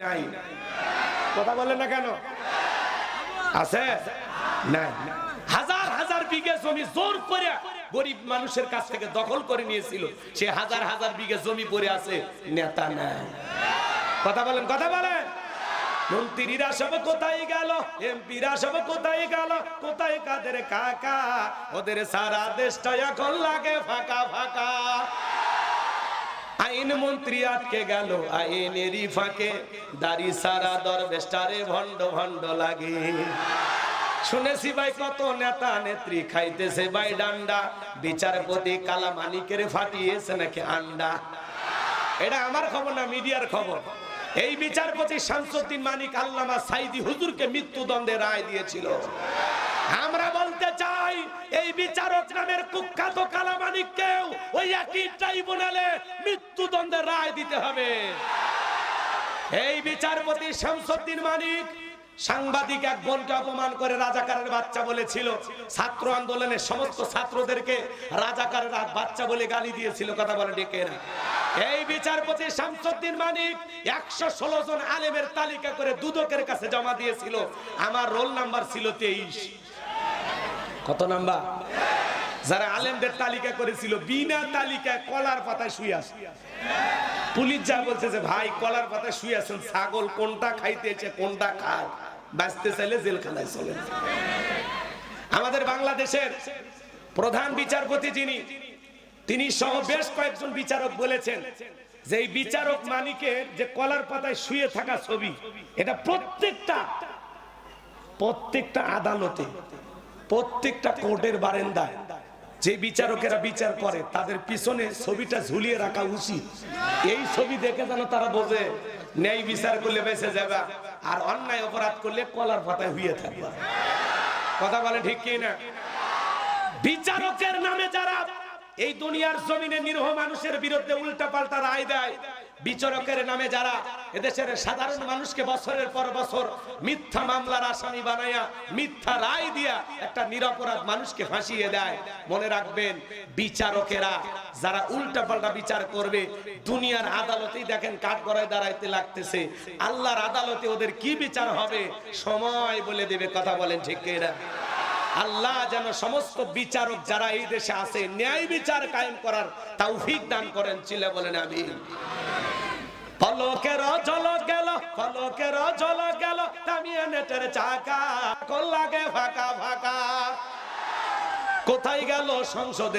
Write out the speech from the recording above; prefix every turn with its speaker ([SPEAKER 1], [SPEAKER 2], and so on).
[SPEAKER 1] নাই কথা বলেন না কেন? আছে না? হাজার হাজার বিঘা জমি জোর করে গরিব মানুষের কাছ থেকে দখল করে নিয়েছিল। সে হাজার হাজার বিঘা জমি পড়ে আছে, নেতা নাই। কথা বলেন, কথা বলেন। মন্ত্রীরা সব কোথায় গেল, এমপিরা সব কোথায় গেল, কোথায় কাদের কাকা? ওদের সারা দেশটা এখন লাগে ফাঁকা ফাঁকা। আইন মন্ত্রী আটকে গেল আইনেরই ফাঁকে, দাড়ি সারা দরবেশটারে ভণ্ড ভণ্ড লাগে। শুনেছি ভাই কত নেতা নেত্রী খাইতেছে ভাই ডান্ডা, বিচারপতি কালামানিকের ফাটিয়েছে নাকি আন্ডা। এটা আমার খবর না, মিডিয়ার খবর। এই বিচারপতি শামসুদ্দিন মানিক আল্লামা সাইদি হুজুরকে মৃত্যুদণ্ডের রায় দিয়েছিল। আমরা বলতে চাই এই বিচারক নামের কুখ্যাত কালামানিককেও ওই একই ট্রাইব্যুনালে মৃত্যুদণ্ডের রায় দিতে হবে। এই বিচারপতি শামসুদ্দিন মানিক সাংবাদিক এক বোনকে অপমান করে রাজাকারের বাচ্চা বলেছিল। ছাত্র আন্দোলনের সমস্ত ছাত্রদেরকে রাজাকারের বাচ্চা বলে গালি দিয়েছিল। কথা বলে ডেকে না। এই বিচারপতি শামসুদ্দিন মানিক 116 জন আলেমের তালিকা করে দুদকের কাছে জমা দিয়েছিল। আমার রোল নাম্বার ছিল 23। কত নাম্বার? যারা আলেমদের তালিকা করেছিল বিনা তালিকায় কলার পাতায় শুয়ে আছে। পুলিশ যা বলছে যে ভাই কলার পাতায় শুয়ে আছেন, ছাগল কোনটা খাইতেছে কোনটা খায়, বাঁচতে চাইলে জেলখানায় চলে। আমাদের বাংলাদেশের প্রধান বিচারপতি তিনি সহ বেশ কয়েকজন বিচারক বলেছেন যে এই বিচারক মানিকের যে কলার পাতায় শুয়ে থাকা ছবি, এটা প্রত্যেকটা আদালতে, প্রত্যেকটা কোর্টের বারান্দায় যে বিচারকেরা বিচার করে তাদের পিছনে ছবিটা ঝুলিয়ে রাখা উচিত। এই ছবি দেখে যেন তারা বোঝে ন্যায় বিচার করলে বেঁচে যাবে, আর অন্যায় অপরাধ করলে কলার পাতায় হয়ে থাকবে। কথা বলে ঠিক কি না? বিচারকের নামে যারা এই দুনিয়ার জমিনে নিরীহ মানুষের বিরুদ্ধে উল্টা পাল্টা রায় দেয়, বিচারকের নামে যারা এদেশের সাধারণ মানুষকে বছরের পর বছর মিথ্যা মামলার আসামি বানায়া মিথ্যা রায় দিয়া একটা নিরপরাধ মানুষকে ফাঁসিয়ে দেয়, মনে রাখবেন বিচারকেরা যারা উল্টা পাল্টা বিচার করবে দুনিয়ার আদালতেই দেখেন কাঠগড়ায় দাঁড়াইতে লাগতেছে। আল্লাহর আদালতে ওদের কি বিচার হবে সময় বলে দেবে। কথা বলেন ঠিক কিনা? আল্লাহ যেন সমস্ত বিচারক যারা এই দেশে আছে ন্যায় বিচার কায়েম করার তৌফিক দান করেন। চিল্লা বলেন আমিন। ফলকের ঝলক গেল, ফলকের ঝলক গেল, থামিয়ে নেটের চাকা, কল লাগে ফাঁকা ফাঁকা। কোথায় গেল সংসদের